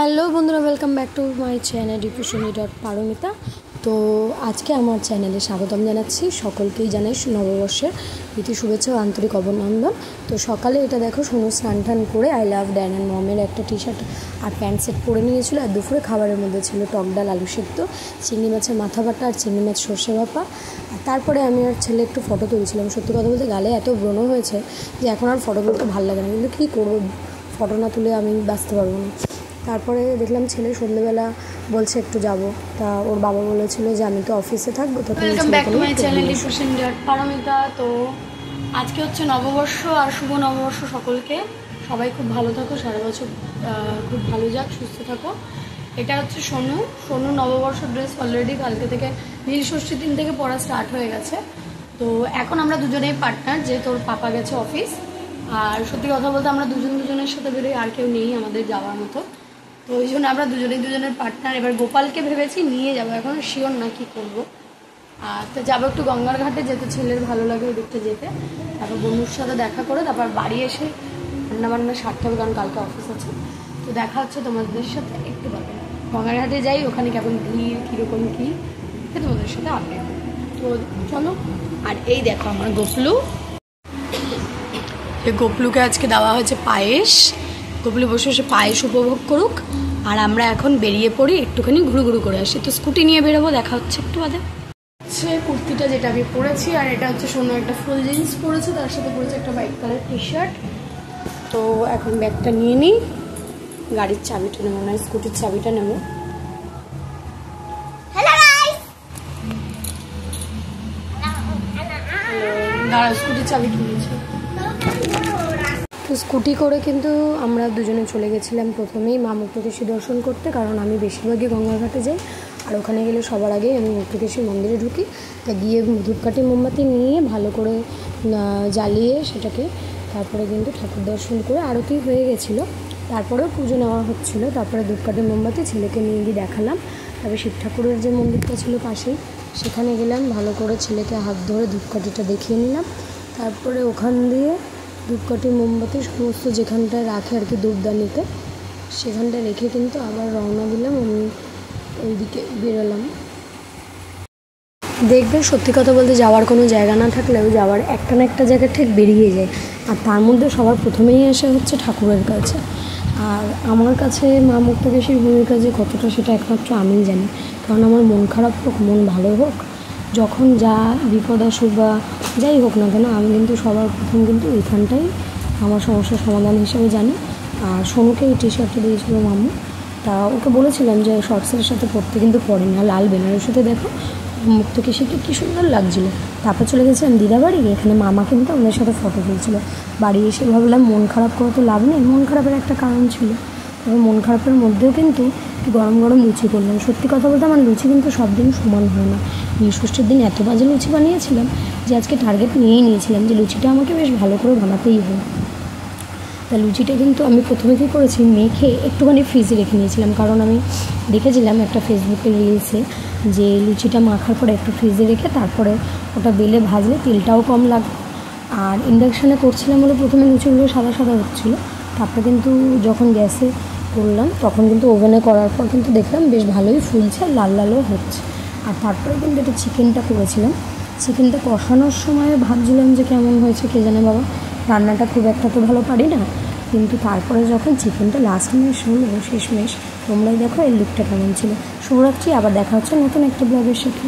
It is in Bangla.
হ্যালো বন্ধুরা, welcome back to my channel dipusoni.paromita। তো আজকে আমার চ্যানেলে স্বাগতম জানাচ্ছি। সকলকেই জানাই নববর্ষের প্রীতি শুভেচ্ছা ও আন্তরিক অভিনন্দন। তো সকালে এটা দেখো, সোনু স্নান টান করে আই লাভ ড্যান অ্যান্ড মমের একটা টি শার্ট আর প্যান্ট সেট পরে নিয়েছিল। আর দুপুরে খাবারের মধ্যে ছিল টক ডাল, আলু সেদ্ধ, চিংড়ি মাছের মাথা বাটা আর চিংড়ি মাছ সর্ষে ভাপা। আর তারপরে আমি আর ছেলে একটু ফটো তুলছিলাম। সত্যি কথা বলতে গালে এত ব্রণ হয়েছে যে এখন আর ফটো তুলতে ভালো লাগে না, কিন্তু কী করবো, ফটো না তুলে আমি বাঁচতে পারবো না। তারপরে দেখলাম ছেলে সন্ধ্যেবেলা বলছে একটু যাব, তা ওর বাবা বলেছিল যে আমি তো অফিসে থাকবো। তো welcome back to my channel dipusoni.paromita। তো আজকে হচ্ছে নববর্ষ, আর শুভ নববর্ষ সকলকে। সবাই খুব ভালো থাকো, সারা বছর খুব ভালো যাক, সুস্থ থাকো। এটা হচ্ছে সোনু নববর্ষ ড্রেস অলরেডি কালকে থেকে নীল ষষ্ঠীর দিন থেকে পড়া স্টার্ট হয়ে গেছে। তো এখন আমরা দুজনেই পার্টনার, যে তোর পাপা গেছে অফিস। আর সত্যি কথা বলতে আমরা দুজনের সাথে বেরোই, আর কেউ নেই আমাদের যাওয়ার মতো। তো ওই জন্য আমরা দুজনের পার্টনার। এবার গোপালকে ভেবেছি নিয়ে যাবো, এখন শিওর না কী করবো। আর তো যাবো একটু গঙ্গার ঘাটে, যেতে ছেলের ভালো লাগে ওই দিকটা যেতে। তারপর বন্ধুর সাথে দেখা করে তারপর বাড়ি এসে রান্নাবান্না সারতে হবে, কারণ কালকে অফিস আছে। তো দেখা হচ্ছে তোমাদের সাথে একটু পরে। গঙ্গার ঘাটে যাই, ওখানে কেমন ভিড়, কীরকম কী তোমাদের সাথে আপডেট। তো চলো। আর এই দেখো আমার গোপলু, এই গোপলুকে আজকে দেওয়া হয়েছে পায়েস। গোপলু বসে বসে পায়েস উপভোগ করুক, আর আমরা এখন বেরিয়ে পড়ি, একটুখানি ঘুরু করে আসি। তো স্কুটি নিয়ে বেরোবো, দেখা হচ্ছে একটু বাদে। হচ্ছে কুর্তিটা যেটা আমি পরেছি, আর এটা হচ্ছে সোনু একটা ফুল জিন্স পরেছে, তার সাথে পরেছে একটা হোয়াইট কালার টি শার্ট। তো এখন ব্যাগটা নিয়ে নিই, গাড়ির চাবিটা নেবো না, স্কুটির চাবিটা নেবো। দাঁড়া, স্কুটির চাবি কিনেছি। তো স্কুটি করে কিন্তু আমরা দুজনে চলে গেছিলাম প্রথমেই মা মুক্তকেশী দর্শন করতে, কারণ আমি বেশিরভাগই গঙ্গাঘাটে যাই। আর ওখানে গেলে সবার আগে আমি মুক্তকেশী মন্দিরে ঢুকি। তা গিয়ে ধূপকাঠি মোমবাতি নিয়ে ভালো করে জ্বালিয়ে সেটাকে তারপরে কিন্তু ঠাকুর দর্শন করে আরতি হয়ে গেছিলো। তারপরেও পুজো নেওয়া হচ্ছিলো। তারপরে ধূপকাঠি মোমবাতি ছেলেকে নিয়ে গিয়ে দেখালাম। তারপরে শিব ঠাকুরের যে মন্দিরটা ছিল পাশেই, সেখানে গেলাম, ভালো করে ছেলেকে হাত ধরে ধূপকাঠিটা দেখিয়ে নিলাম। তারপরে ওখান দিয়ে ধূপকাঠি মোমবাতি সমস্ত যেখানটায় রাখে আর কি ধূপদানিতে, সেখানটায় রেখে কিন্তু আবার রওনা দিলাম। আমি ওইদিকে বেরোলাম। দেখবে সত্যি কথা বলতে যাওয়ার কোনো জায়গা না থাকলেও যাওয়ার একটা না একটা জায়গা ঠিক বেরিয়ে যায়। আর তার মধ্যে সবার প্রথমেই আসে হচ্ছে ঠাকুরের কাছে। আর আমার কাছে মা মুক্তকেশীর ভূমিকা যে কতটা, সেটা একমাত্র আমিই জানি। কারণ আমার মন খারাপ হোক, মন ভালো হোক, যখন যা বিপদ আসুক বা যাই হোক না কেন, আমি কিন্তু সবার প্রথম কিন্তু এইখানটাই আমার সমস্যার সমাধান হিসেবে জানি। আর সোনুকে এই টি শার্টটা দিয়েছিল মাম্মু, তা ওকে বলেছিলাম যে শর্টসের সাথে পরতে, কিন্তু পরে না, লাল বেনারসিতে দেখো মুক্তকেশীকে কী সুন্দর লাগছিলো। তারপর চলে গেছিলাম দিদা বাড়ি, এখানে মামা কিন্তু আমাদের সাথে ফটো তুলছিল। বাড়ি এসে ভাবলাম মন খারাপ করে তো লাভ নেই, মন খারাপের একটা কারণ ছিল। তবে মন খারাপের মধ্যেও কিন্তু গরম গরম লুচি করলাম। সত্যি কথা বলতে আমার লুচি কিন্তু সব দিন সমান হয় না। নীলষষ্ঠীর দিন এত বাজে লুচি বানিয়েছিলাম যে আজকে টার্গেট নিয়েই নিয়েছিলাম যে লুচিটা আমাকে বেশ ভালো করে বানাতেই হয়। তা লুচিটা কিন্তু আমি প্রথমে কী করেছি, মেখে একটুখানি ফ্রিজে রেখে নিয়েছিলাম। কারণ আমি দেখেছিলাম একটা ফেসবুকের রিলসে যে লুচিটা মাখার পরে একটু ফ্রিজে রেখে তারপরে ওটা বেলে ভাজলে তেলটাও কম লাগবে। আর ইন্ডাকশানে করছিলাম বলে প্রথমে লুচিগুলো সাদা সাদা হচ্ছিলো। তারপরে কিন্তু যখন গ্যাসে করলাম, তখন কিন্তু ওভেনে করার পর কিন্তু দেখলাম বেশ ভালোই ফুলছে, লাল লালও হচ্ছে। আর তারপরে কিন্তু এটা চিকেনটা করেছিলাম। চিকেনটা কষানোর সময় ভাবছিলাম যে কেমন হয়েছে কে জানে বাবা, রান্নাটা খুব একটা তো ভালো পারি না। কিন্তু তারপরে যখন চিকেনটা লাস্ট মেশ হলো, শেষমেশ, তোমরাই দেখো এর লুকটা কেমন ছিল। শুভরাত্রি, আবার দেখা হচ্ছে নতুন একটা ব্লগের সাথে।